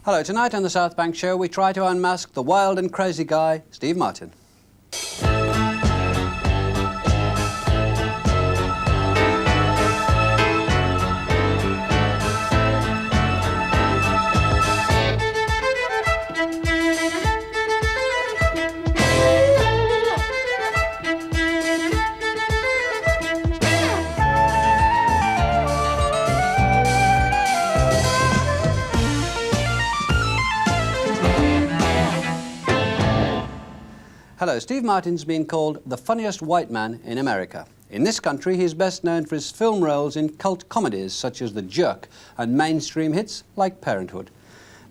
Hello, tonight on the South Bank Show we try to unmask the wild and crazy guy, Steve Martin. Hello, Steve Martin's been called the funniest white man in America. In this country, he's best known for his film roles in cult comedies such as The Jerk and mainstream hits like Parenthood.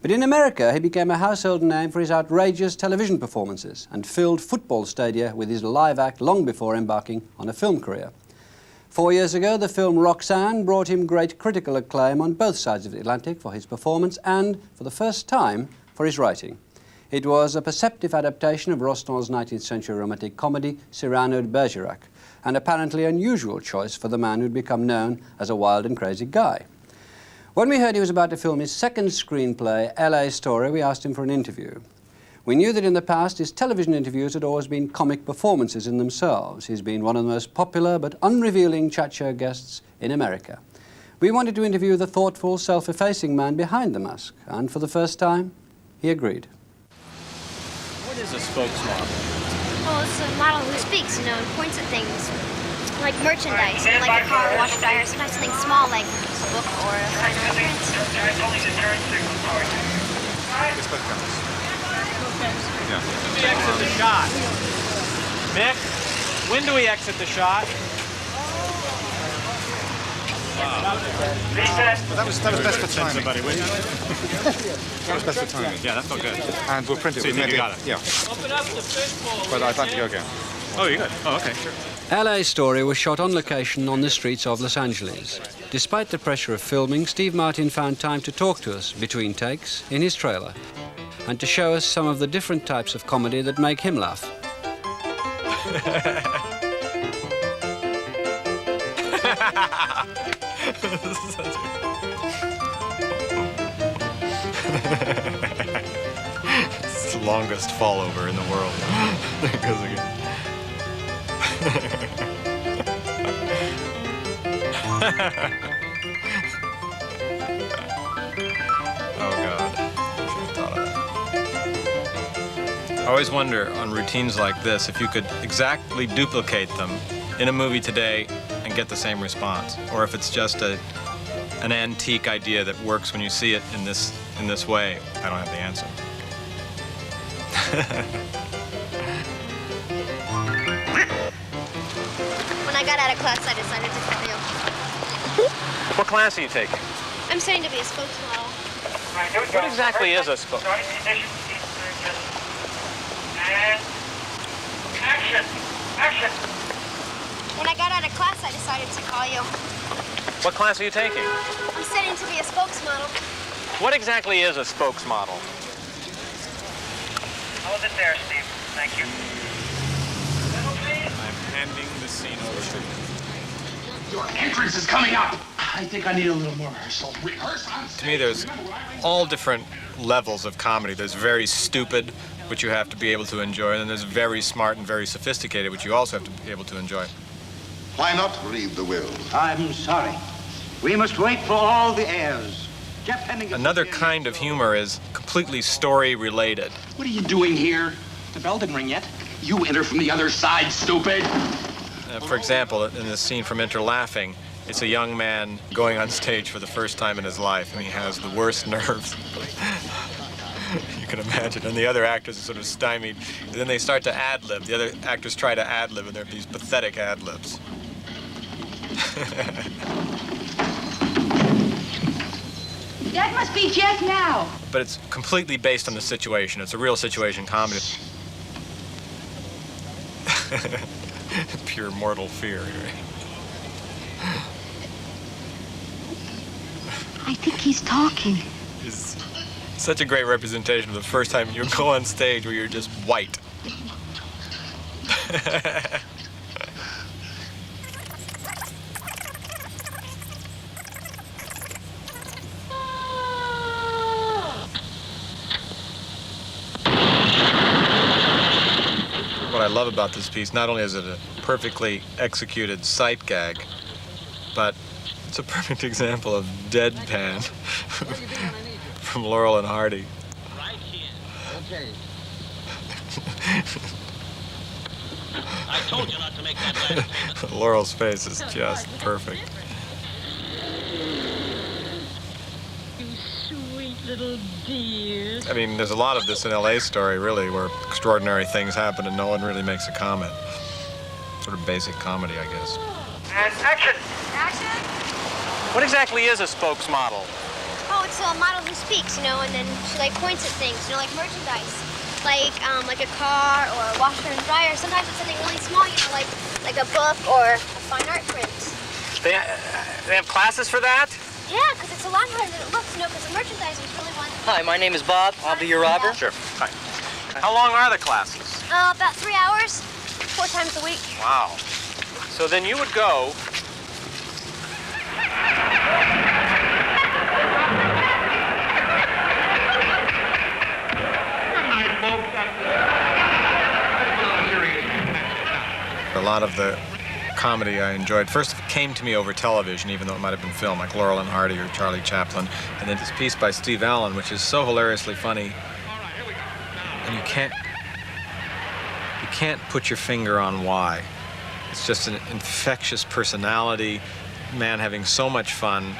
But in America, he became a household name for his outrageous television performances and filled football stadia with his live act long before embarking on a film career. 4 years ago, the film Roxanne brought him great critical acclaim on both sides of the Atlantic for his performance and, for the first time, for his writing. It was a perceptive adaptation of Rostand's 19th century romantic comedy, Cyrano de Bergerac, an apparently unusual choice for the man who'd become known as a wild and crazy guy. When we heard he was about to film his second screenplay, LA Story, we asked him for an interview. We knew that in the past his television interviews had always been comic performances in themselves. He's been one of the most popular but unrevealing chat show guests in America. We wanted to interview the thoughtful, self-effacing man behind the mask, and for the first time, he agreed. What is a spokesmodel? Well, it's a model who speaks, you know, and points at things like merchandise, and like a car washed by her. Sometimes something small like a book or a fine print. When do we exit the shot? Mick, when do we exit the shot? Wow. Well, that was best for timing. Somebody, will you? That was best for timing. Yeah, that felt good. And we'll print it. So you think you got it? Yeah. But I'd like to go again. Oh, you're good. Oh, okay, sure. LA Story was shot on location on the streets of Los Angeles. Despite the pressure of filming, Steve Martin found time to talk to us between takes in his trailer and to show us some of the different types of comedy that make him laugh. It's the longest fall over in the world. There it goes again. Oh, God. I should have thought of that. I always wonder on routines like this if you could exactly duplicate them in a movie today and get the same response, or if it's just an antique idea that works when you see it in this way. I don't have the answer. When I got out of class, I decided to call you. What class are you taking? I'm studying to be a spokesmodel. What exactly is a spoke? Action! Action! When I got out of class, I decided to call you. What class are you taking? I'm studying to be a spokesmodel. What exactly is a spokesmodel? Hold it there, Steve. Thank you. I'm handing the scene over to you. Your entrance is coming up. I think I need a little more rehearsal. Rehearse on stage. To me, there's all different levels of comedy. There's very stupid, which you have to be able to enjoy, and then there's very smart and very sophisticated, which you also have to be able to enjoy. Why not read the will? I'm sorry. We must wait for all the heirs. Jeff Hennigan. Another kind of humor is completely story-related. What are you doing here? The bell didn't ring yet. You enter from the other side, stupid. For example, in this scene from Enter Laughing, it's a young man going on stage for the first time in his life, and he has the worst nerves you can imagine. And the other actors are sort of stymied. And then they start to ad-lib. The other actors try to ad-lib, and there are these pathetic ad-libs. That must be Jeff now. But it's completely based on the situation. It's a real situation comedy. Pure mortal fear. I think he's talking. It's such a great representation of the first time you go on stage where you're just white. what I love about this piece. Not only is it a perfectly executed sight gag, but it's a perfect example of deadpan from Laurel and Hardy. Right here. Okay. I told you not to make that last statement. Laurel's face is just perfect. You sweet little dear. I mean, there's a lot of this in L.A. Story, really, where extraordinary things happen and no one really makes a comment. Sort of basic comedy, I guess. And action! Action? What exactly is a spokesmodel? Oh, it's a model who speaks, you know, and then she like points at things, you know, like merchandise. Like a car or a washer and dryer. Sometimes it's something really small, you know, like a book or a fine art print. They have classes for that? Yeah, because it's a lot harder than it looks, you know, because the merchandisers really want... Hi, my name is Bob. I'll be your robber. Sure. Hi. How long are the classes? About 3 hours, 4 times a week. Wow. So then you would go... A lot of the comedy I enjoyed first came to me over television, even though it might have been film, like Laurel and Hardy or Charlie Chaplin. And then this piece by Steve Allen, which is so hilariously funny, and you can't put your finger on why. It's just an infectious personality, man having so much fun,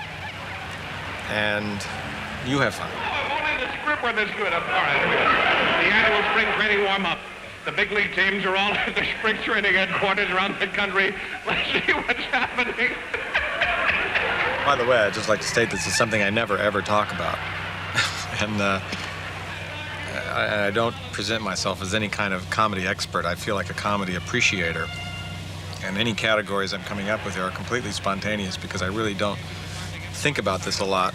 and you have fun. Only the script was this good. All right. The annual spring training warm-up. The big league teams are all at the spring training headquarters around the country. Let's see what's happening. By the way, I'd just like to state this is something I never, ever talk about. And I don't present myself as any kind of comedy expert. I feel like a comedy appreciator. And any categories I'm coming up with are completely spontaneous because I really don't think about this a lot.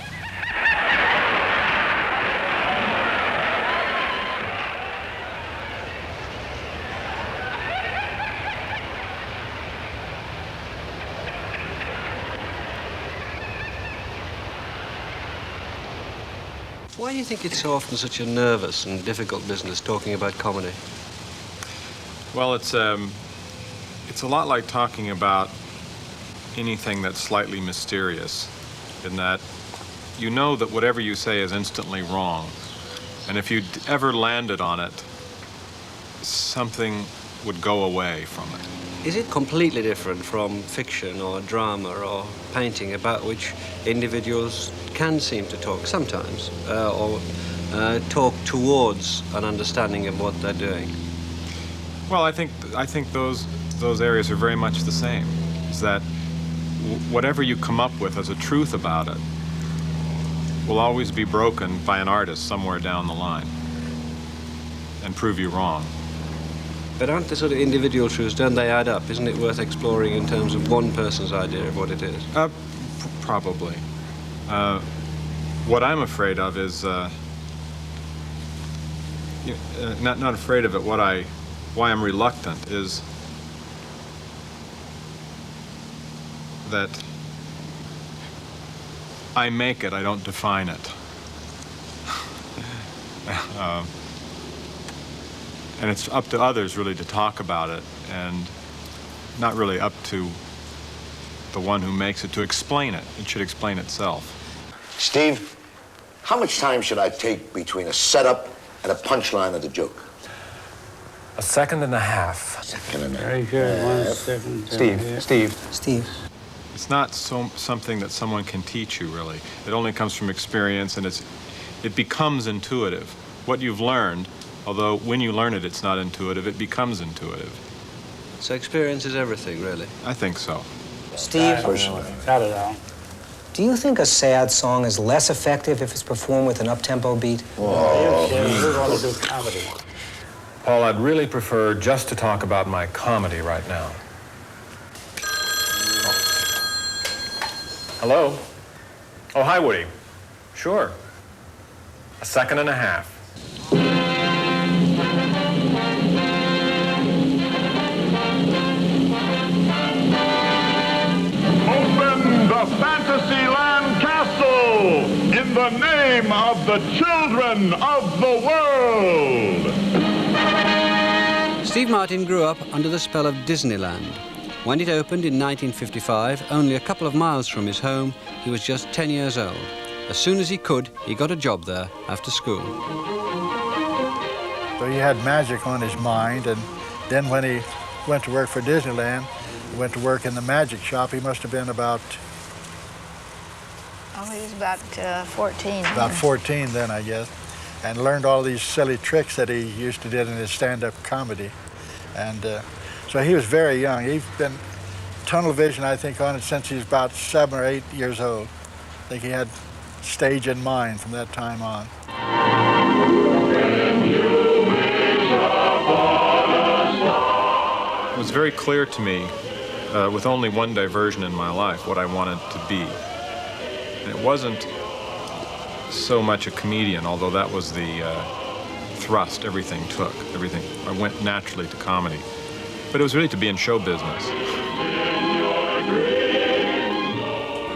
Why do you think it's so often such a nervous and difficult business talking about comedy? Well, it's a lot like talking about anything that's slightly mysterious, in that you know that whatever you say is instantly wrong. And if you ever landed on it, something would go away from it. Is it completely different from fiction or drama or painting, about which individuals can seem to talk sometimes, or talk towards an understanding of what they're doing? Well, I think those areas are very much the same. Is that whatever you come up with as a truth about it will always be broken by an artist somewhere down the line and prove you wrong. But aren't the sort of individual truths, don't they add up? Isn't it worth exploring in terms of one person's idea of what it is? Probably. What I'm afraid of is not afraid of it. Why I'm reluctant is that I make it, I don't define it. And it's up to others really to talk about it, and not really up to the one who makes it to explain it. It should explain itself. Steve, how much time should I take between a setup and a punchline of the joke? A second and a half. Second and a half. Very good. 1 second. Steve. It's not something that someone can teach you, really. It only comes from experience, and it becomes intuitive. What you've learned, although when you learn it, it's not intuitive, it becomes intuitive. So experience is everything, really? I think so. Steve, Not at all. do you think a sad song is less effective if it's performed with an up-tempo beat? We want to do comedy. Paul, I'd really prefer just to talk about my comedy right now. Hello? Oh, hi, Woody. Sure. A second and a half. Open the Fantasyland Castle in the name of the children of the world. Steve Martin grew up under the spell of Disneyland. When it opened in 1955, only a couple of miles from his home, he was just 10 years old. As soon as he could, he got a job there after school. So he had magic on his mind, and then when he went to work for Disneyland, he went to work in the magic shop. He must have been about... Oh, he was about 14. About 14 then, I guess, and learned all these silly tricks that he used to do in his stand-up comedy. And so he was very young. He's been tunnel vision, I think, on it since he was about 7 or 8 years old. I think he had stage in mind from that time on. It was very clear to me, with only one diversion in my life, what I wanted to be. And it wasn't so much a comedian, although that was the thrust everything took. Everything, I went naturally to comedy. But it was really to be in show business.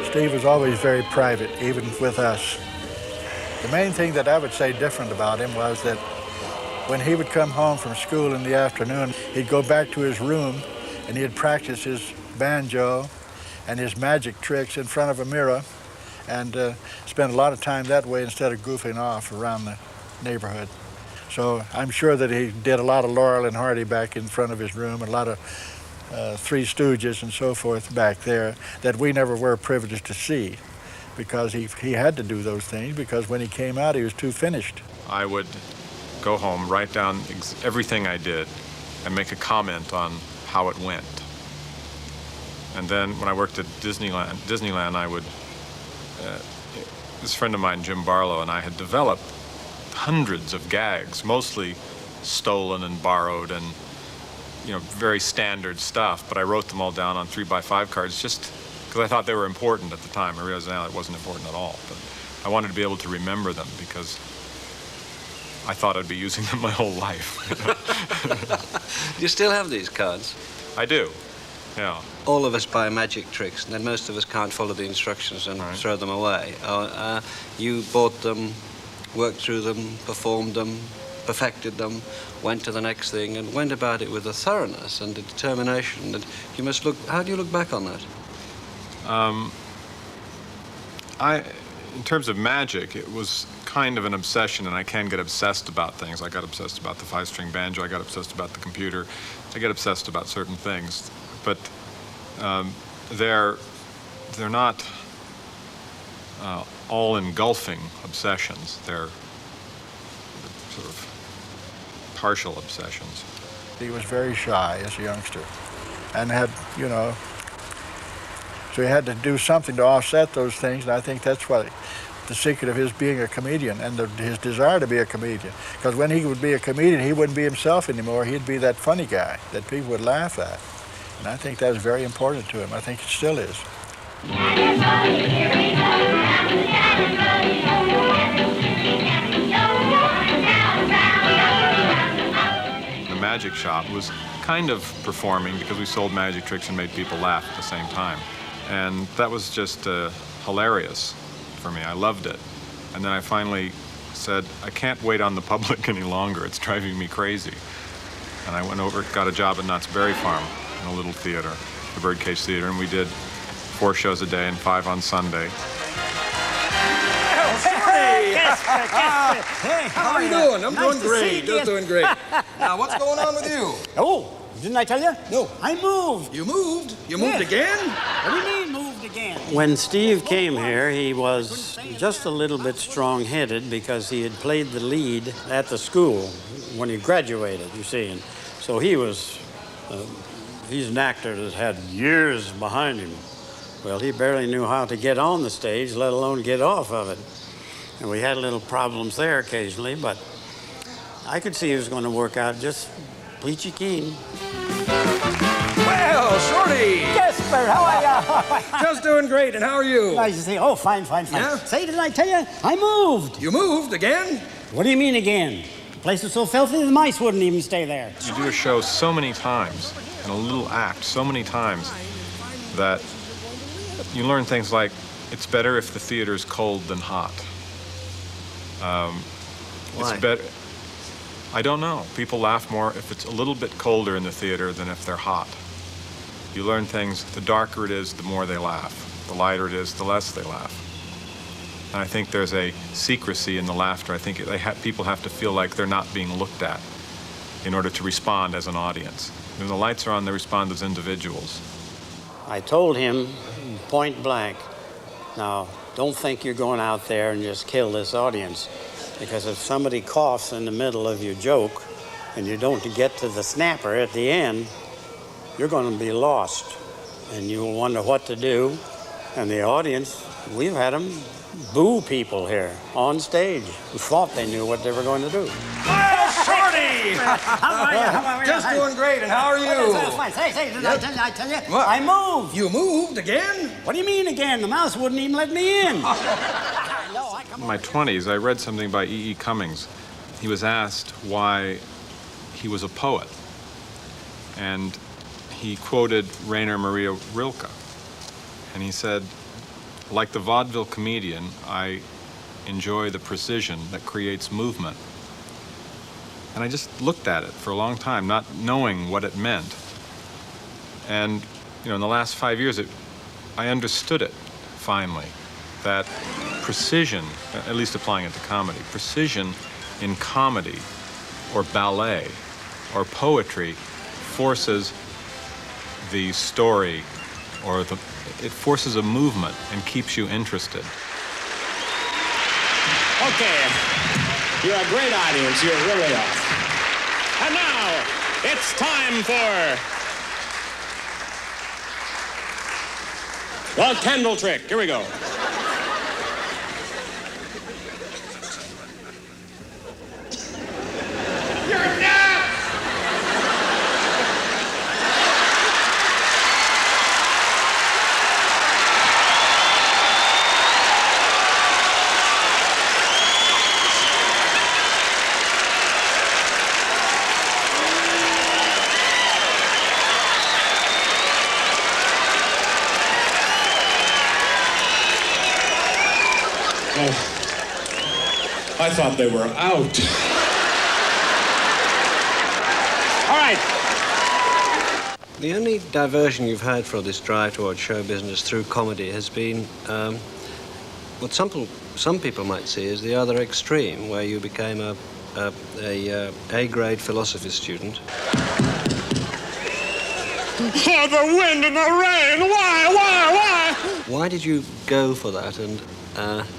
Steve was always very private, even with us. The main thing that I would say different about him was that when he would come home from school in the afternoon, he'd go back to his room and he'd practice his banjo and his magic tricks in front of a mirror and spend a lot of time that way instead of goofing off around the neighborhood. So I'm sure that he did a lot of Laurel and Hardy back in front of his room, and a lot of Three Stooges and so forth back there that we never were privileged to see, because he had to do those things, because when he came out he was too finished. I would go home, write down everything I did, and make a comment on how it went. And then when I worked at Disneyland, I would, this friend of mine, Jim Barlow, and I had developed hundreds of gags, mostly stolen and borrowed and, you know, very standard stuff, but I wrote them all down on 3x5 cards just because I thought they were important at the time. I realized now it wasn't important at all, but I wanted to be able to remember them because I thought I'd be using them my whole life. Do you still have these cards? I do, yeah. All of us buy magic tricks, and then most of us can't follow the instructions and throw them away. You bought them, worked through them, performed them, perfected them, went to the next thing, and went about it with a thoroughness and a determination that you must look... How do you look back on that? In terms of magic, it was kind of an obsession, and I can get obsessed about things. I got obsessed about the 5-string banjo, I got obsessed about the computer, I get obsessed about certain things. But they're not all-engulfing obsessions. They're sort of partial obsessions. He was very shy as a youngster and had, you know, so he had to do something to offset those things, and I think that's what the secret of his being a comedian and his desire to be a comedian. Because when he would be a comedian, he wouldn't be himself anymore. He'd be that funny guy that people would laugh at. And I think that was very important to him. I think it still is. The magic shop was kind of performing because we sold magic tricks and made people laugh at the same time. And that was just hilarious for me. I loved it. And then I finally said, I can't wait on the public any longer. It's driving me crazy. And I went over, got a job at Knott's Berry Farm in a little theater, the Birdcage Theater, and we did 4 shows a day and 5 on Sunday. Hey, how are you doing? I'm doing great. Just doing great. Now, what's going on with you? Oh, didn't I tell you? No. I moved. You moved? You moved again? What do you mean, moved again? When Steve came here, he was just a little bit strong-headed because he had played the lead at the school when he graduated, you see. And so he was, he's an actor that had years behind him. Well, he barely knew how to get on the stage, let alone get off of it. And we had little problems there occasionally, but I could see he was going to work out just peachy keen. Well, Shorty! Jesper, how are you? Just doing great, and how are you? Nice to see you. Oh, fine. Yeah? Say, didn't I tell you? I moved. You moved again? What do you mean again? The place was so filthy, the mice wouldn't even stay there. You do a show so many times, and a little act so many times, that you learn things like, it's better if the theater's cold than hot. Why? It's better. I don't know. People laugh more if it's a little bit colder in the theater than if they're hot. You learn things, the darker it is, the more they laugh. The lighter it is, the less they laugh. And I think there's a secrecy in the laughter. I think people have to feel like they're not being looked at in order to respond as an audience. When the lights are on, they respond as individuals. I told him point blank, now, don't think you're going out there and just kill this audience, because if somebody coughs in the middle of your joke and you don't get to the snapper at the end, you're going to be lost and you'll wonder what to do. And the audience, we've had them boo people here on stage who thought they knew what they were going to do. Shorty! How are you? How are you? Just doing great, and how are you? Fine. Say, did Yep. I tell you? What? I moved. You moved again? What do you mean again? The mouse wouldn't even let me in. In my 20s, I read something by E.E. Cummings. He was asked why he was a poet. And he quoted Rainer Maria Rilke. And he said, like the vaudeville comedian, I enjoy the precision that creates movement. And I just looked at it for a long time, not knowing what it meant. And, in the last 5 years, I understood it, finally, that precision, at least applying it to comedy, precision in comedy or ballet or poetry forces the story or it forces a movement and keeps you interested. Okay, you're a great audience, you really are. And now, it's time for the candle trick. Here we go. I thought they were out. All right. The only diversion you've had for this drive towards show business through comedy has been what some people might see as the other extreme, where you became a A-grade philosophy student. Oh, the wind and the rain. Why? Why did you go for that, and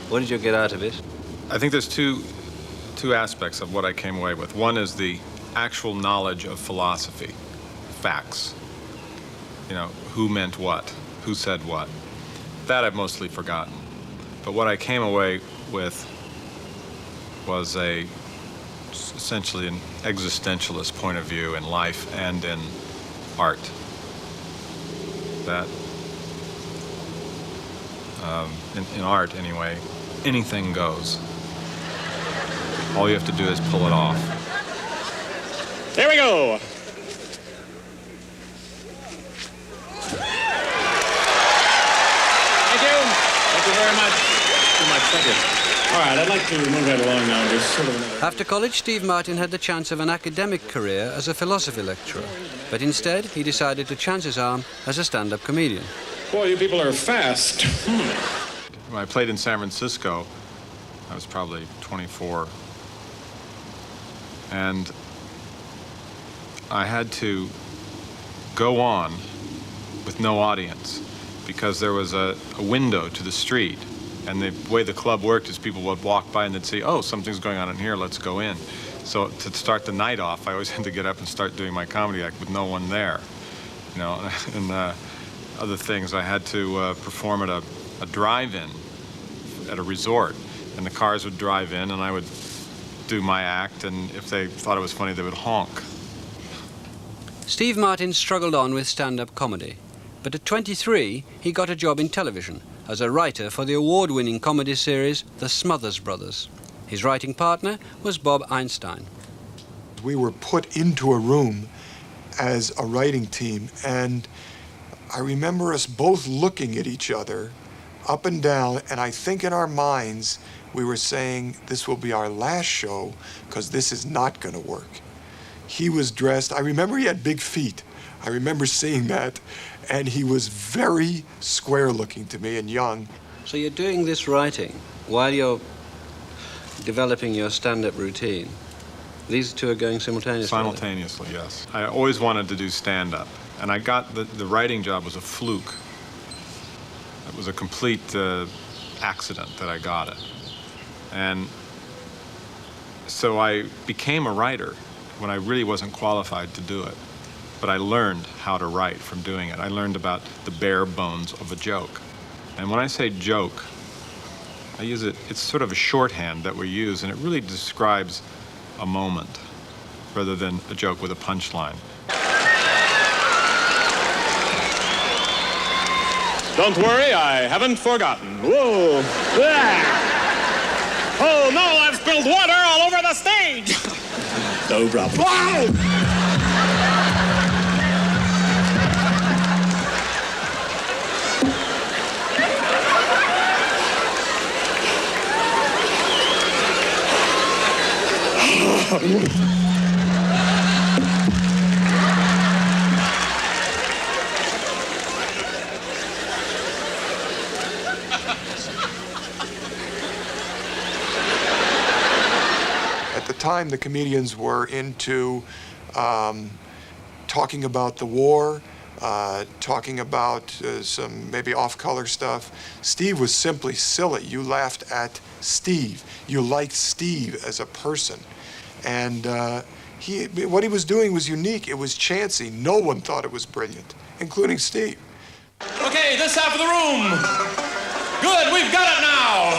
what did you get out of it? I think there's two aspects of what I came away with. One is the actual knowledge of philosophy, facts. Who meant what, who said what. That I've mostly forgotten. But what I came away with was essentially an existentialist point of view in life and in art. That, in art anyway, anything goes. All you have to do is pull it off. Here we go. Thank you. Thank you very much. Too much. Thank you. All right, I'd like to move right along now. There's sort of another... After college, Steve Martin had the chance of an academic career as a philosophy lecturer, but instead he decided to chance his arm as a stand-up comedian. Boy, you people are fast. When I played in San Francisco, I was probably 24. And I had to go on with no audience because there was a window to the street. And the way the club worked is people would walk by and they'd say, oh, something's going on in here, let's go in. So to start the night off, I always had to get up and start doing my comedy act with no one there. And other things, I had to perform at a drive-in at a resort. And the cars would drive in and I would do my act, and if they thought it was funny, they would honk. Steve Martin struggled on with stand-up comedy, but at 23, he got a job in television as a writer for the award-winning comedy series The Smothers Brothers. His writing partner was Bob Einstein. We were put into a room as a writing team, and I remember us both looking at each other up and down, and I think in our minds we were saying this will be our last show because this is not going to work. He was dressed, I remember he had big feet. I remember seeing that, and he was very square looking to me and young. So you're doing this writing while you're developing your stand-up routine. These two are going simultaneously? Simultaneously, yes. I always wanted to do stand-up, and I got the writing job was a fluke. It was a complete accident that I got it. And so I became a writer when I really wasn't qualified to do it. But I learned how to write from doing it. I learned about the bare bones of a joke. And when I say joke, I use it, it's sort of a shorthand that we use, and it really describes a moment rather than a joke with a punchline. Don't worry, I haven't forgotten. Whoa! Ah! Oh no, I've spilled water all over the stage! No problem. Whoa! At the time, the comedians were into talking about the war, talking about some maybe off-color stuff. Steve was simply silly. You laughed at Steve. You liked Steve as a person. And what he was doing was unique. It was chancy. No one thought it was brilliant, including Steve. Okay, this half of the room. Good, we've got it now.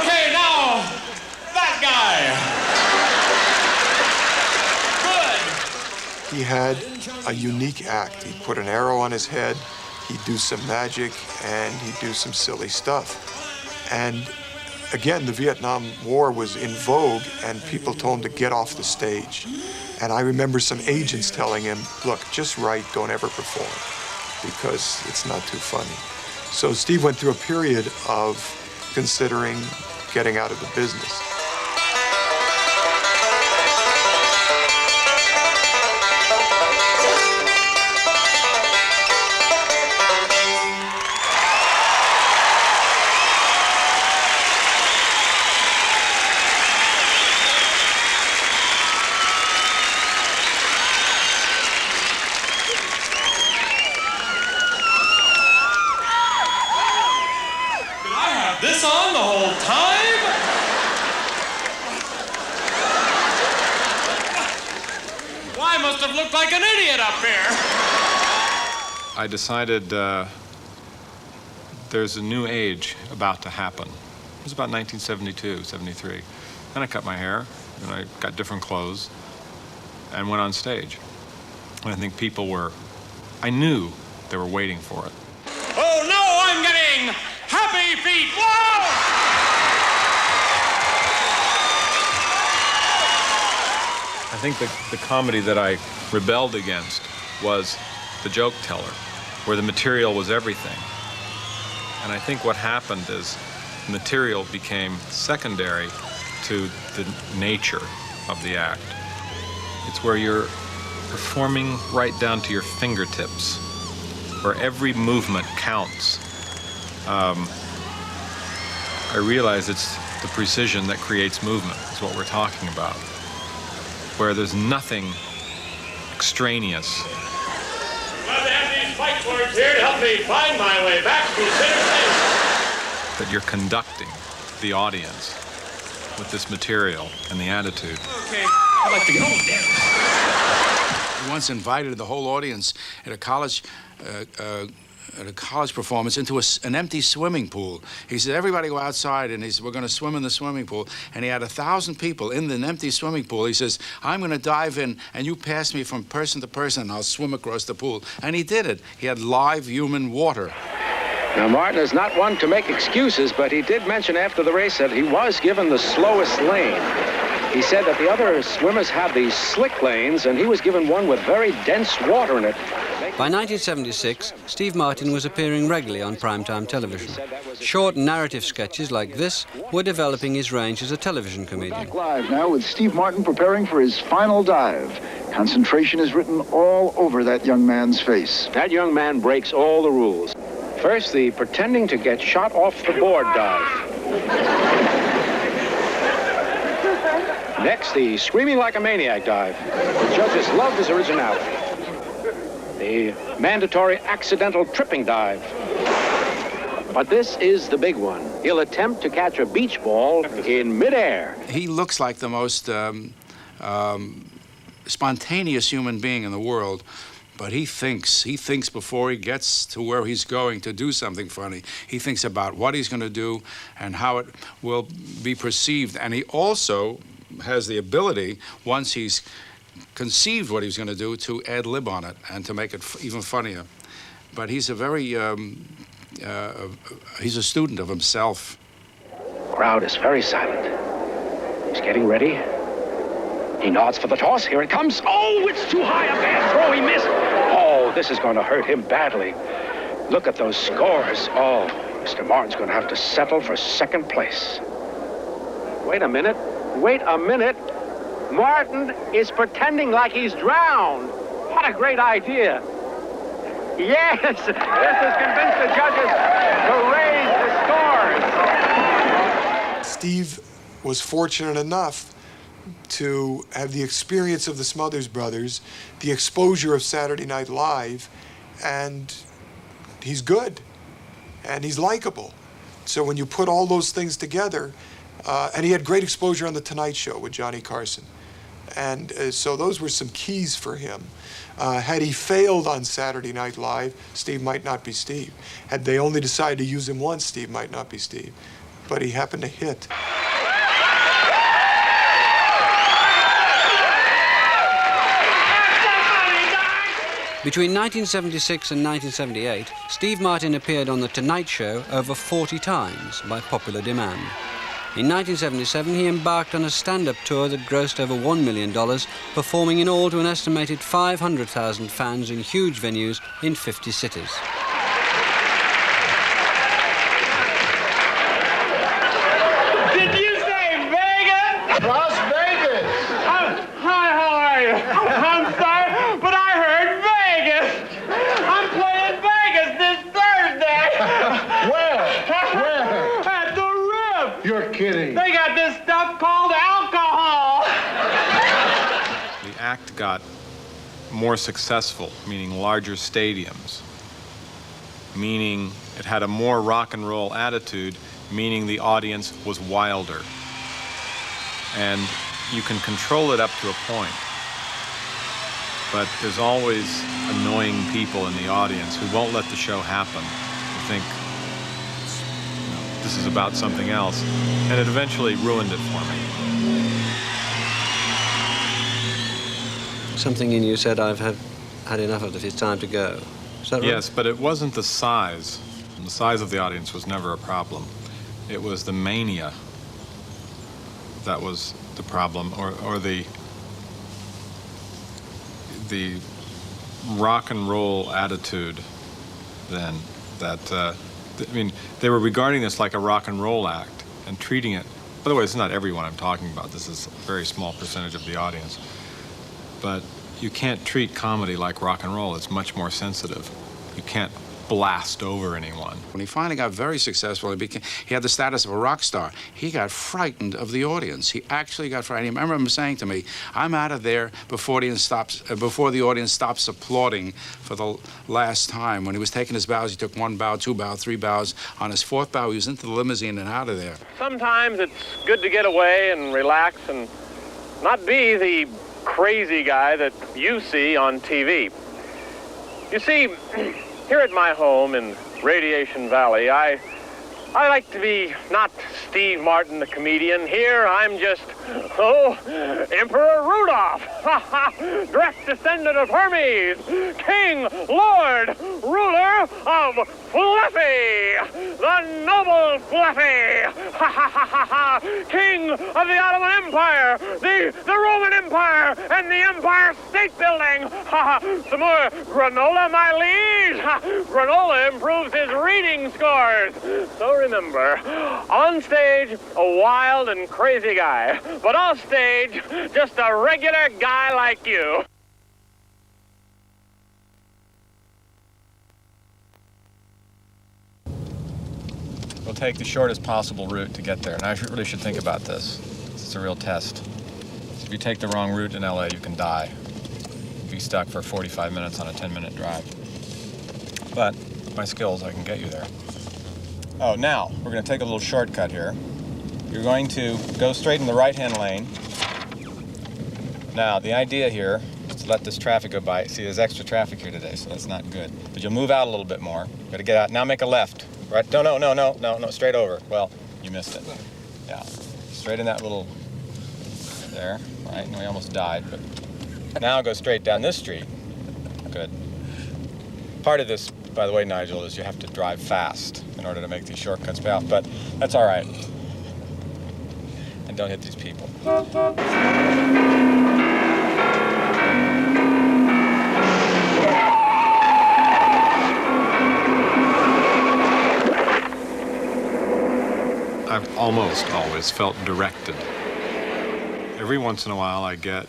Okay, now, that guy. Good. He had a unique act. He'd put an arrow on his head, he'd do some magic, and he'd do some silly stuff. And again, the Vietnam War was in vogue, and people told him to get off the stage. And I remember some agents telling him, look, just write, don't ever perform, because it's not too funny. So Steve went through a period of considering getting out of the business. This on the whole time? Well, I must have looked like an idiot up here. I decided there's a new age about to happen. It was about 1972, 73. Then I cut my hair, and I got different clothes, and went on stage. And I think people were, I knew they were waiting for it. Oh no, I'm getting happy feet. Whoa! I think the comedy that I rebelled against was the joke teller, where the material was everything. And I think what happened is material became secondary to the nature of the act. It's where you're performing right down to your fingertips, where every movement counts. I realize it's the precision that creates movement, is what we're talking about, where there's nothing extraneous. Glad to have these fight words here to help me find my way back to center stage. That you're conducting the audience with this material and the attitude. Okay, I'd like to get home. He once invited the whole audience at a college performance into an empty swimming pool. He said, everybody go outside, and he said, we're going to swim in the swimming pool. And he had 1,000 people in an empty swimming pool. He says, I'm going to dive in, and you pass me from person to person, and I'll swim across the pool. And he did it. He had live human water. Now, Martin is not one to make excuses, but he did mention after the race that he was given the slowest lane. He said that the other swimmers have these slick lanes, and he was given one with very dense water in it. By 1976, Steve Martin was appearing regularly on primetime television. Short narrative sketches like this were developing his range as a television comedian. Back live now with Steve Martin preparing for his final dive. Concentration is written all over that young man's face. That young man breaks all the rules. First, the pretending to get shot off the board dive. Next, the screaming like a maniac dive. The judges loved his originality. The mandatory accidental tripping dive. But this is the big one. He'll attempt to catch a beach ball in midair. He looks like the most spontaneous human being in the world, but he thinks before he gets to where he's going to do something funny. He thinks about what he's going to do and how it will be perceived. And he also has the ability, once he's conceived what he's going to do, to ad lib on it and to make it even funnier. But he's a very, he's a student of himself. Crowd is very silent. He's getting ready. He nods for the toss. Here it comes. Oh, it's too high. A bad throw. He missed. Oh, this is going to hurt him badly. Look at those scores. Oh, Mr. Martin's going to have to settle for second place. Wait a minute. Wait a minute. Martin is pretending like he's drowned. What a great idea. Yes, this has convinced the judges to raise the scores. Steve was fortunate enough to have the experience of the Smothers Brothers, the exposure of Saturday Night Live, and he's good, and he's likable. So when you put all those things together, and he had great exposure on The Tonight Show with Johnny Carson. And so those were some keys for him. Had he failed on Saturday Night Live, Steve might not be Steve. Had they only decided to use him once, Steve might not be Steve. But he happened to hit. Between 1976 and 1978, Steve Martin appeared on The Tonight Show over 40 times by popular demand. In 1977, he embarked on a stand-up tour that grossed over $1 million, performing in all to an estimated 500,000 fans in huge venues in 50 cities. Did you say Vegas? Las Vegas. Hi, how are you? I'm sorry, but I heard Vegas. I'm playing Vegas this Thursday. Where? At the Rip. You're kidding. They got this stuff called alcohol. The act got more successful, meaning larger stadiums, meaning it had a more rock and roll attitude, meaning the audience was wilder. And you can control it up to a point, but there's always annoying people in the audience who won't let the show happen, who think this is about something else, and it eventually ruined it for me. Something in you said, I've had enough of it, it's time to go. Is that right? Yes, but it wasn't the size. The size of the audience was never a problem. It was the mania that was the problem, or the rock and roll attitude then that, I mean, they were regarding this like a rock and roll act and treating it, by the way, this is not everyone I'm talking about, this is a very small percentage of the audience, but you can't treat comedy like rock and roll. It's much more sensitive. You can't blast over anyone. When he finally got very successful, he had the status of a rock star. He got frightened of the audience. He actually got frightened. I remember him saying to me, I'm out of there before the audience stops applauding for the last time. When he was taking his bows, he took 1 bow, 2 bow, 3 bows. On his 4th bow, he was into the limousine and out of there. Sometimes it's good to get away and relax and not be the crazy guy that you see on TV. You see, here at my home in Radiation Valley, I I like to be not Steve Martin, the comedian. Here, I'm just, Emperor Rudolph, direct descendant of Hermes, king, lord, ruler of Fluffy, the noble Fluffy, king of the Ottoman Empire, the Roman Empire, and the Empire State Building. Some more granola, my liege. Granola improves his reading scores. So remember, on stage, a wild and crazy guy, but off stage, just a regular guy like you. We'll take the shortest possible route to get there, and I really should think about this. It's a real test. If you take the wrong route in LA, you can die. You'll be stuck for 45 minutes on a 10-minute drive. But with my skills, I can get you there. Oh, now, we're going to take a little shortcut here. You're going to go straight in the right-hand lane. Now, the idea here is to let this traffic go by. See, there's extra traffic here today, so that's not good. But you'll move out a little bit more. You've got to get out. Now make a left. Right? No, straight over. Well, you missed it. Yeah, straight in that little, there, right? And we almost died, but now go straight down this street. Good. Part of this, by the way, Nigel, is you have to drive fast in order to make these shortcuts pay off, but that's all right. And don't hit these people. I've almost always felt directed. Every once in a while I get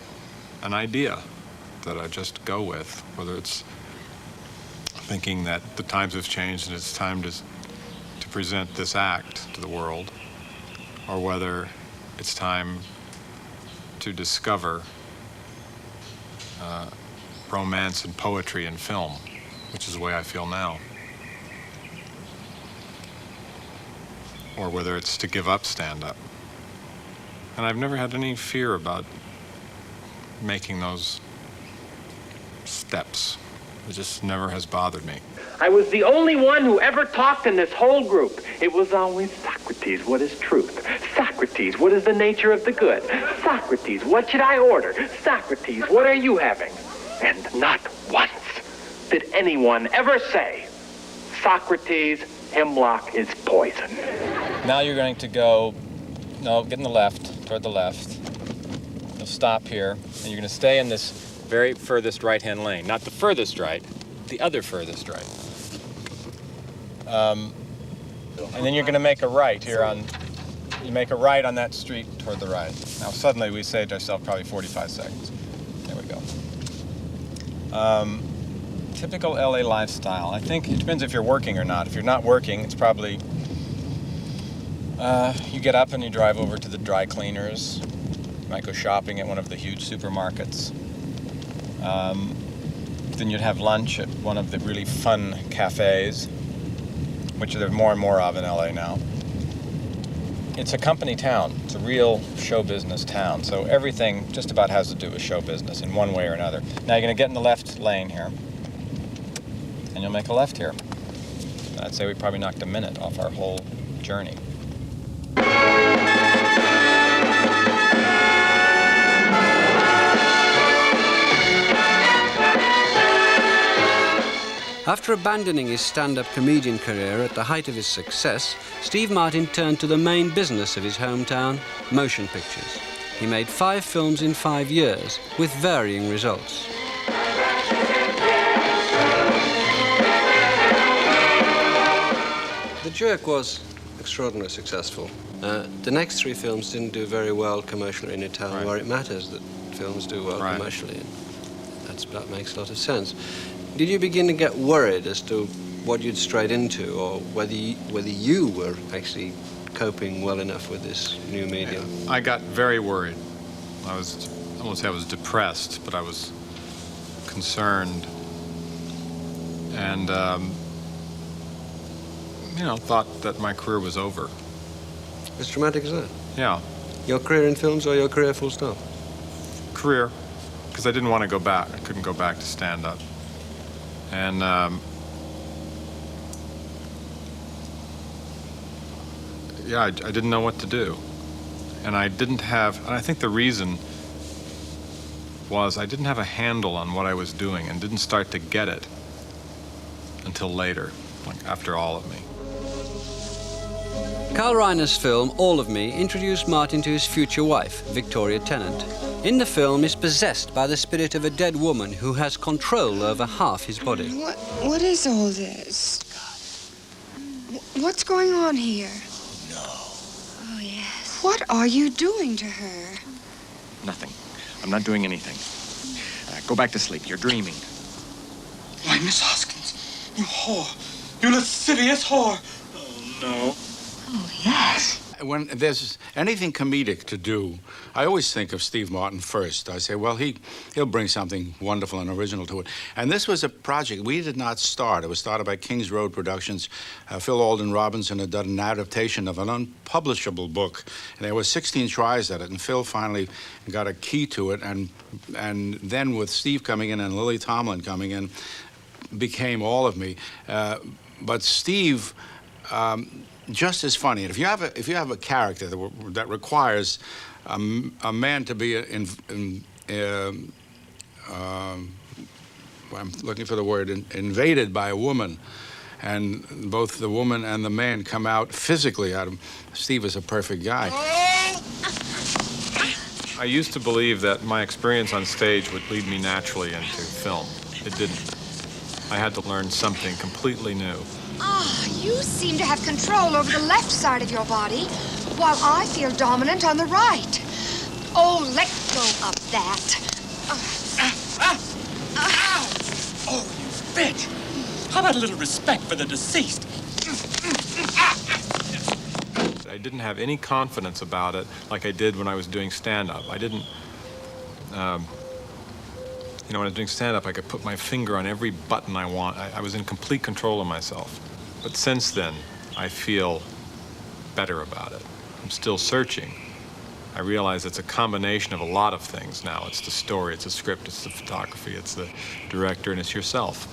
an idea that I just go with, whether it's thinking that the times have changed and it's time to present this act to the world, or whether it's time to discover romance and poetry in film, which is the way I feel now. Or whether it's to give up stand-up. And I've never had any fear about making those steps. It just never has bothered me. I was the only one who ever talked in this whole group. It was always, Socrates, what is truth? Socrates, what is the nature of the good? Socrates, what should I order? Socrates, what are you having? And not once did anyone ever say, Socrates, hemlock is poison. Now you're going to go, get in the left, toward the left. You'll stop here, and you're going to stay in this very furthest right-hand lane. Not the furthest right, the other furthest right. And then you're going to make a right here you make a right on that street toward the right. Now suddenly we saved ourselves probably 45 seconds. There we go. Typical LA lifestyle. I think it depends if you're working or not. If you're not working, it's probably you get up and you drive over to the dry cleaners. You might go shopping at one of the huge supermarkets. Then you'd have lunch at one of the really fun cafes, which there are more and more of in LA now. It's a company town. It's a real show business town. So everything just about has to do with show business in one way or another. Now you're going to get in the left lane here. And you'll make a left here. I'd say we probably knocked a minute off our whole journey. After abandoning his stand-up comedian career at the height of his success, Steve Martin turned to the main business of his hometown, motion pictures. He made 5 films in 5 years, with varying results. The Jerk was extraordinarily successful. The next 3 films didn't do very well commercially in a town where it matters that films do well commercially. That makes a lot of sense. Did you begin to get worried as to what you'd strayed into, or whether you were actually coping well enough with this new medium? I got very worried. I won't say I was depressed, but I was concerned. And, thought that my career was over. As dramatic as that? Yeah. Your career in films or your career full stop? Career, because I didn't want to go back. I couldn't go back to stand-up. And yeah, I didn't know what to do. And I didn't have, and I think the reason was I didn't have a handle on what I was doing and didn't start to get it until later, like after All of Me. Carl Reiner's film, All of Me, introduced Martin to his future wife, Victoria Tennant. In the film, he's possessed by the spirit of a dead woman who has control over half his body. What is all this? What's going on here? No. Oh, yes. What are you doing to her? Nothing. I'm not doing anything. Go back to sleep. You're dreaming. Why, Miss Hoskins, you whore. You lascivious whore. Oh, no. Oh, yes. When there's anything comedic to do, I always think of Steve Martin first. I say, well, he'll bring something wonderful and original to it. And this was a project we did not start. It was started by Kings Road Productions. Phil Alden Robinson had done an adaptation of an unpublishable book. And there were 16 tries at it, and Phil finally got a key to it. And then with Steve coming in and Lily Tomlin coming in, became All of Me. But Steve... just as funny. And if you have a character that requires a man to be I'm looking for the word, invaded by a woman, and both the woman and the man come out physically at him, Steve is a perfect guy. I used to believe that my experience on stage would lead me naturally into film. It didn't. I had to learn something completely new. Ah, you seem to have control over the left side of your body, while I feel dominant on the right. Oh, let go of that. Oh, you bitch. How about a little respect for the deceased? I didn't have any confidence about it like I did when I was doing stand-up. I didn't, when I was doing stand-up, I could put my finger on every button I want. I was in complete control of myself. But since then, I feel better about it. I'm still searching. I realize it's a combination of a lot of things now. It's the story, it's the script, it's the photography, it's the director, and it's yourself.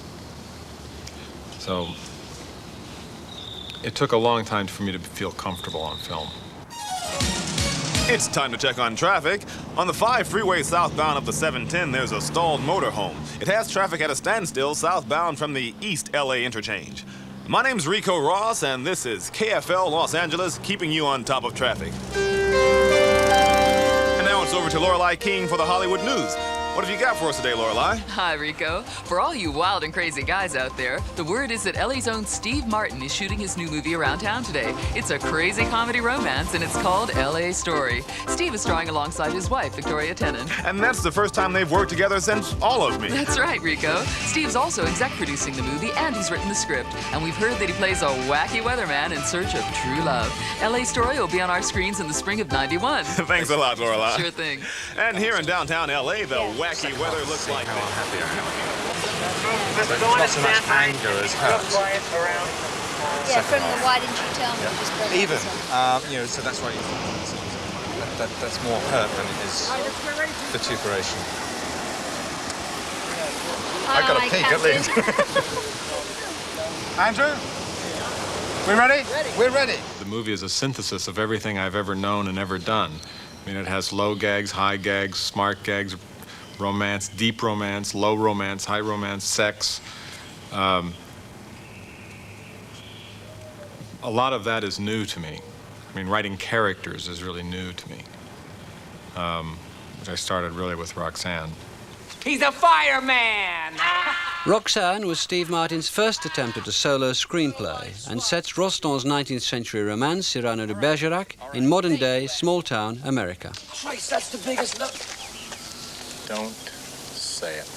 So it took a long time for me to feel comfortable on film. It's time to check on traffic. On the 5 freeway southbound of the 710, there's a stalled motorhome. It has traffic at a standstill southbound from the East LA interchange. My name's Rico Ross, and this is KFL Los Angeles, keeping you on top of traffic. And now it's over to Lorelei King for the Hollywood News. What have you got for us today, Lorelei? Hi, Rico. For all you wild and crazy guys out there, the word is that LA's own Steve Martin is shooting his new movie around town today. It's a crazy comedy romance, and it's called LA Story. Steve is starring alongside his wife, Victoria Tennant. And that's the first time they've worked together since All of Me. That's right, Rico. Steve's also exec producing the movie, and he's written the script. And we've heard that he plays a wacky weatherman in search of true love. LA Story will be on our screens in the spring of '91. Thanks a lot, Lorelei. Sure thing. And here in downtown LA, the wacky weather looks like how happy I am. But it's not so much anger as hurt. Yeah, from the why didn't you tell me? Yeah. Even, so that's why that's more hurt than it is vituperation. I got a peek at least. Andrew, we ready? We're ready. The movie is a synthesis of everything I've ever known and ever done. I mean, it has low gags, high gags, smart gags, romance, deep romance, low romance, high romance, sex. A lot of that is new to me. I mean, writing characters is really new to me, which I started really with Roxanne. He's a fireman! Roxanne was Steve Martin's first attempt at a solo screenplay and sets Rostand's 19th century romance, Cyrano de Bergerac, in modern-day, small-town America. Christ, that's the biggest look. Don't say it.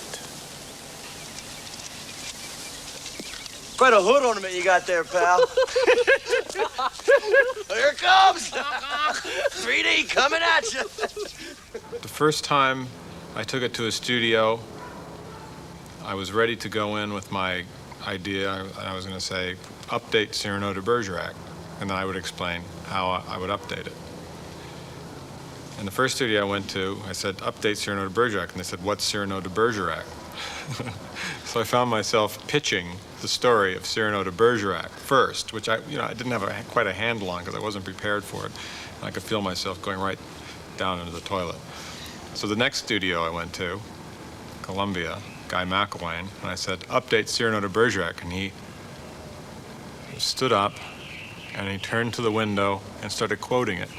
Quite a hood ornament you got there, pal. Here it comes! 3D coming at you. The first time I took it to a studio, I was ready to go in with my idea. I was going to say, update Cyrano de Bergerac, and then I would explain how I would update it. And the first studio I went to, I said, update Cyrano de Bergerac, and they said, what's Cyrano de Bergerac? So I found myself pitching the story of Cyrano de Bergerac first, which I didn't have quite a handle on because I wasn't prepared for it. And I could feel myself going right down into the toilet. So the next studio I went to, Columbia, Guy McElwain, and I said, update Cyrano de Bergerac, and he stood up and he turned to the window and started quoting it.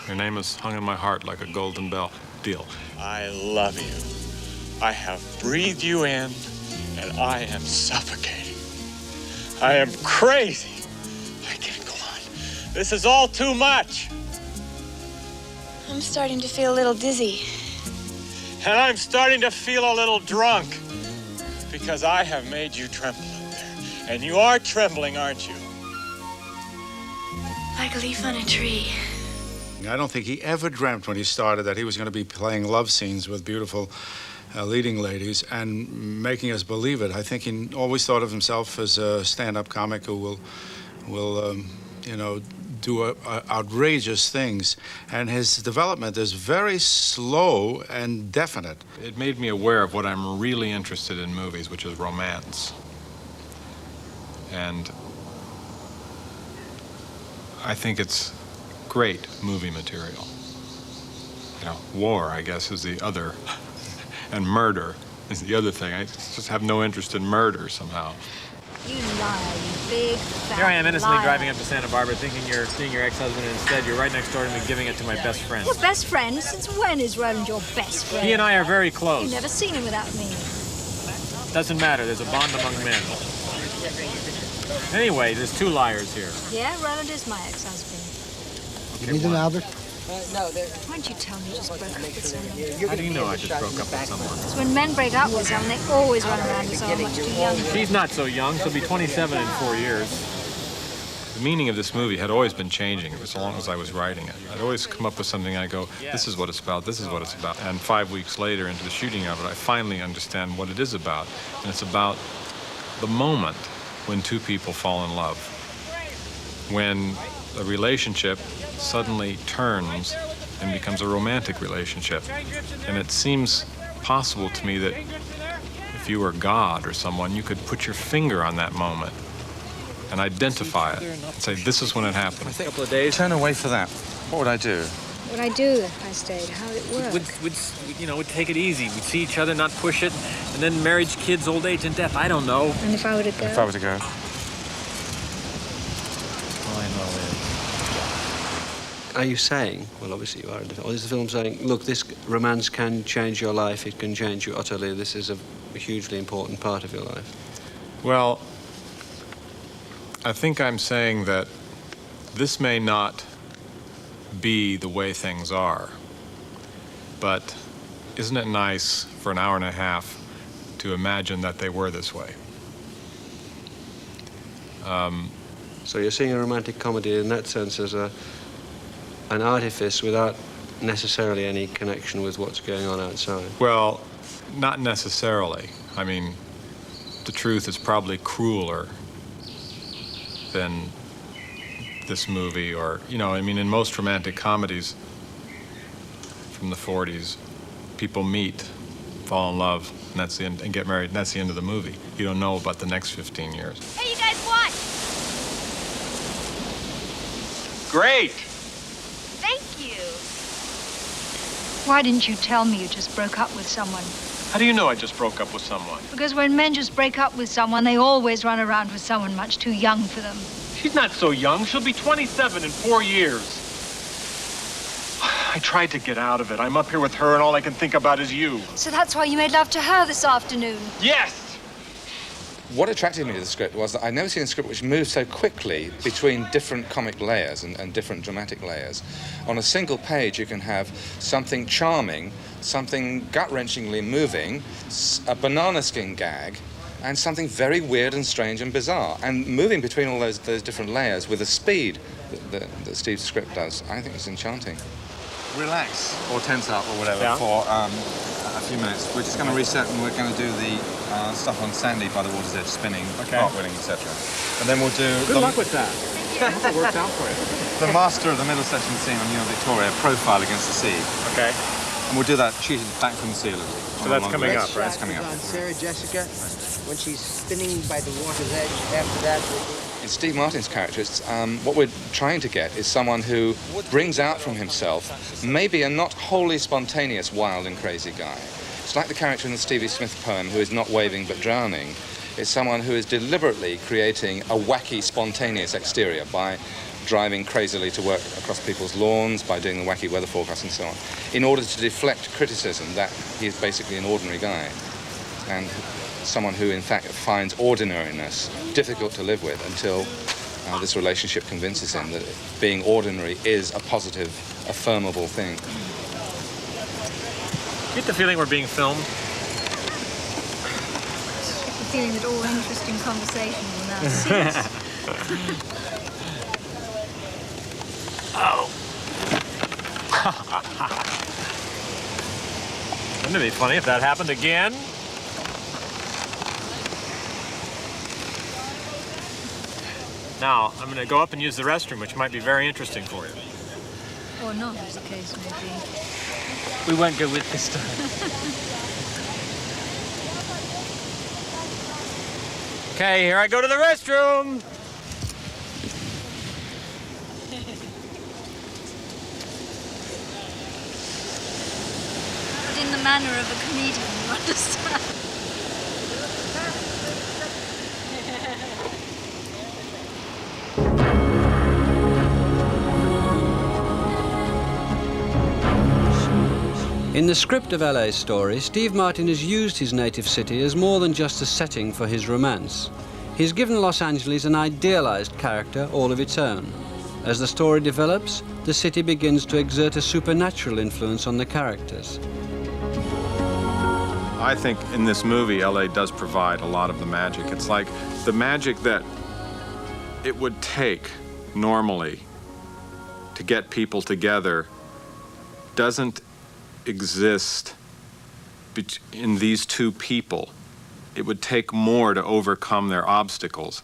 Your name is hung in my heart like a golden bell. Deal. I love you. I have breathed you in, and I am suffocating. I am crazy. I can't go on. This is all too much. I'm starting to feel a little dizzy. And I'm starting to feel a little drunk. Because I have made you tremble up there. And you are trembling, aren't you? Like a leaf on a tree. I don't think he ever dreamt when he started that he was going to be playing love scenes with beautiful leading ladies and making us believe it. I think he always thought of himself as a stand-up comic who will do outrageous things. And his development is very slow and definite. It made me aware of what I'm really interested in movies, which is romance. And I think it's great movie material. War, I guess, is the other, and murder is the other thing. I just have no interest in murder somehow. You lie, you big, fat Here I am innocently liar. driving up to Santa Barbara thinking you're seeing your ex-husband, and instead you're right next door to me giving it to my best friend. Your best friend? Since when is Roland your best friend? He and I are very close. You've never seen him without me. Doesn't matter, there's a bond among men. Anyway, there's two liars here. Yeah, Roland is my ex-husband. You need an Albert? No, why don't you tell me you just broke up with someone? How do you know I just broke up with someone? Because when men break up with someone, they always run around as so much too young. She's not so young. She'll be 27 in 4 years. The meaning of this movie had always been changing as long as I was writing it. I'd always come up with something, I go, this is what it's about, this is what it's about. And 5 weeks later into the shooting of it, I finally understand what it is about. And it's about the moment when two people fall in love. When a relationship suddenly turns and becomes a romantic relationship. And it seems possible to me that if you were God or someone, you could put your finger on that moment and identify it and say, this is when it happened. A couple of days. Turn away for that. What would I do? What would I do if I stayed? How would it work? We'd take it easy. We'd see each other, not push it, and then marriage, kids, old age, and death. I don't know. And if I were to go? If I were to go. All I know is. Are you saying, well, obviously you are, or is the film saying, look, this romance can change your life, it can change you utterly, this is a hugely important part of your life? Well, I think I'm saying that this may not be the way things are, but isn't it nice for an hour and a half to imagine that they were this way? So you're seeing a romantic comedy in that sense as an artifice without necessarily any connection with what's going on outside? Well, not necessarily. I mean, the truth is probably crueler than this movie, or, I mean, in most romantic comedies from the 40s, people meet, fall in love, and that's the end, and get married, and that's the end of the movie. You don't know about the next 15 years. Hey, you guys won! Great! Thank you. Why didn't you tell me you just broke up with someone? How do you know I just broke up with someone? Because when men just break up with someone, they always run around with someone much too young for them. She's not so young. She'll be 27 in 4 years. I tried to get out of it. I'm up here with her, and all I can think about is you. So that's why you made love to her this afternoon? Yes! What attracted me to the script was that I'd never seen a script which moved so quickly between different comic layers and different dramatic layers. On a single page, you can have something charming, something gut-wrenchingly moving, a banana skin gag, and something very weird and strange and bizarre. And moving between all those different layers with the speed that Steve's script does, I think it's enchanting. Relax, or tense up, or whatever, for a few minutes. We're just going to reset, and we're going to do the stuff on Sandy by the water's edge, spinning, cartwheeling, etc. And then we'll do... Good luck with that. I hope it works out for you. The master of the middle section scene on you and Victoria, profile against the sea. Okay. And And we'll do that shooting back from the ceiling. So that's coming up, right? That's coming up. On Sarah Jessica, when she's spinning by the water's edge, after that, In Steve Martin's character, what we're trying to get is someone who brings out from himself maybe a not wholly spontaneous, wild and crazy guy. It's like the character in the Stevie Smith poem who is not waving but drowning. It's someone who is deliberately creating a wacky, spontaneous exterior by driving crazily to work across people's lawns, by doing the wacky weather forecasts and so on, in order to deflect criticism that he is basically an ordinary guy. And someone who, in fact, finds ordinariness difficult to live with until this relationship convinces him that being ordinary is a positive, affirmable thing. Get the feeling we're being filmed? The feeling that all interesting conversation will now cease. Oh. Wouldn't it be funny if that happened again? Now, I'm going to go up and use the restroom, which might be very interesting for you. Or not, as the case may be. We won't go with this time. Okay, here I go to the restroom. But in the manner of a comedian, you understand. In the script of LA's story, Steve Martin has used his native city as more than just a setting for his romance. He's given Los Angeles an idealized character all of its own. As the story develops, the city begins to exert a supernatural influence on the characters. I think in this movie, LA does provide a lot of the magic. It's like the magic that it would take normally to get people together doesn't exist in these two people. It would take more to overcome their obstacles.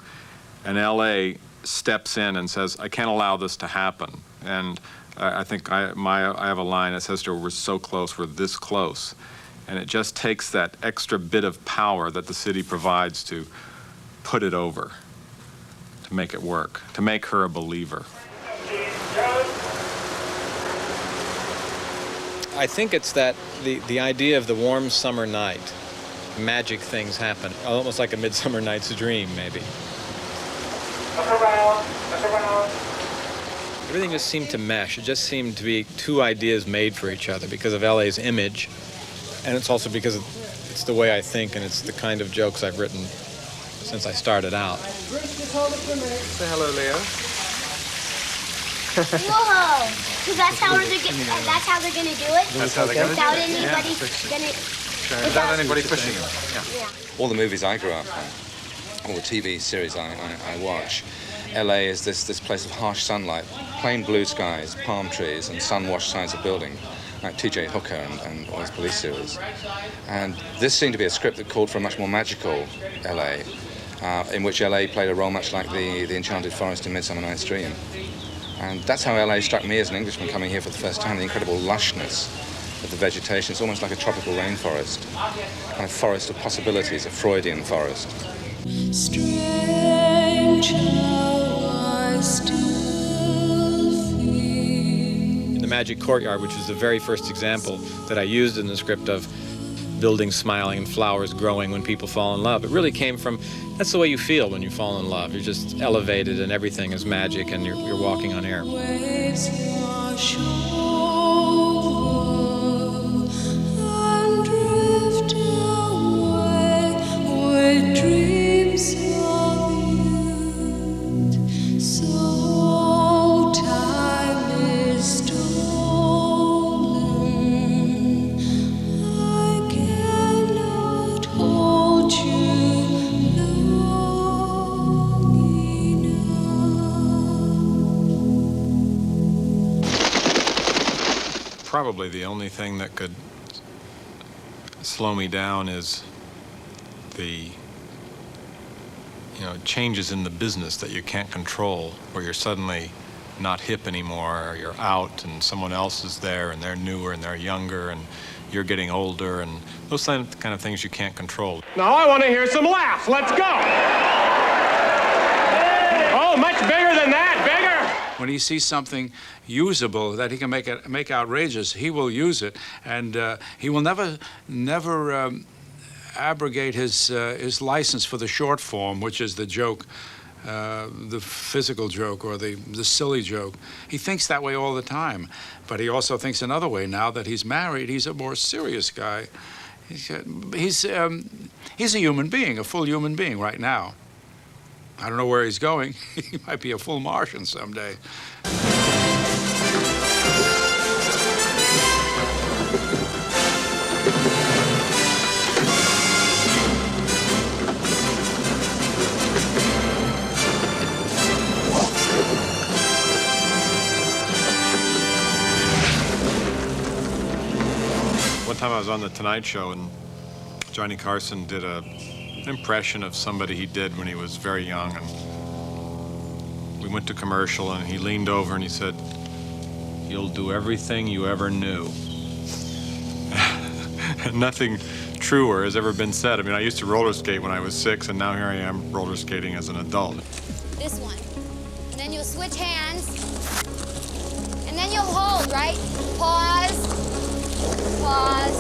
And LA steps in and says, I can't allow this to happen. And I think I have a line that says to her, we're so close, we're this close. And it just takes that extra bit of power that the city provides to put it over, to make it work, to make her a believer. I think it's that the idea of the warm summer night, magic things happen, almost like a Midsummer Night's Dream, maybe. Everything just seemed to mesh. It just seemed to be two ideas made for each other because of LA's image, and it's also because it's the way I think and it's the kind of jokes I've written since I started out. Say hello, Leo. Whoa! Because that's how they're gonna do it. That's how they're gonna Without do it. anybody Without anybody pushing them. Yeah. All the movies I grew up on, all the TV series I watch, LA is this place of harsh sunlight, plain blue skies, palm trees, and sun-washed sides of buildings, like T.J. Hooker and all his police series. And this seemed to be a script that called for a much more magical LA, in which LA played a role much like the enchanted forest in Midsummer Night's Dream. And that's how LA struck me as an Englishman coming here for the first time, the incredible lushness of the vegetation. It's almost like a tropical rainforest, kind of forest of possibilities, a Freudian forest. Strange how I still In the Magic Courtyard, which was the very first example that I used in the script of buildings smiling and flowers growing when people fall in love. It really came from, that's the way you feel when you fall in love. You're just elevated and everything is magic and you're walking on air. waves wash over and drift away with dreams of youth. So time is stolen. I cannot hold you long enough. Probably the only thing that could slow me down is the changes in the business that you can't control, where you're suddenly not hip anymore, or you're out and someone else is there and they're newer and they're younger and you're getting older, and those kind of things you can't control. Now I want to hear some laughs. Let's go. Oh, much bigger than that. Bigger. When he sees something usable that he can make outrageous, he will use it, and he will never abrogate his license for the short form, which is the joke, the physical joke or the silly joke. He thinks that way all the time, but he also thinks another way now that he's married. He's a more serious guy. He's a human being, a full human being right now. I don't know where he's going. He might be a full Martian someday. One time I was on The Tonight Show, and Johnny Carson did an impression of somebody he did when he was very young, and we went to commercial, and he leaned over and he said, "You'll do everything you ever knew." Nothing truer has ever been said. I mean, I used to roller skate when I was 6, and now here I am roller skating as an adult. This one. And then you'll switch hands. And then you'll hold, right? Pause. Pause.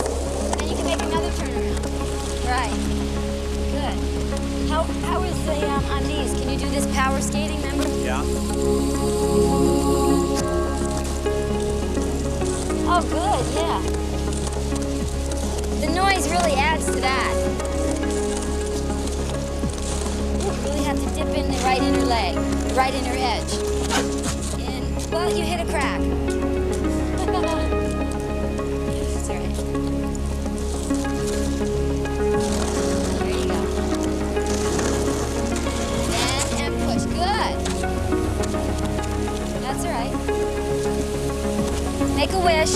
And then you can make another turnaround. Right. Good. How is the on these? Can you do this power skating, remember? Yeah. Oh, good, yeah. The noise really adds to that. You really have to dip in the right inner leg, the right inner edge. And, well, you hit a crack. That's all right. There you go. And push. Good. That's all right. Make a wish.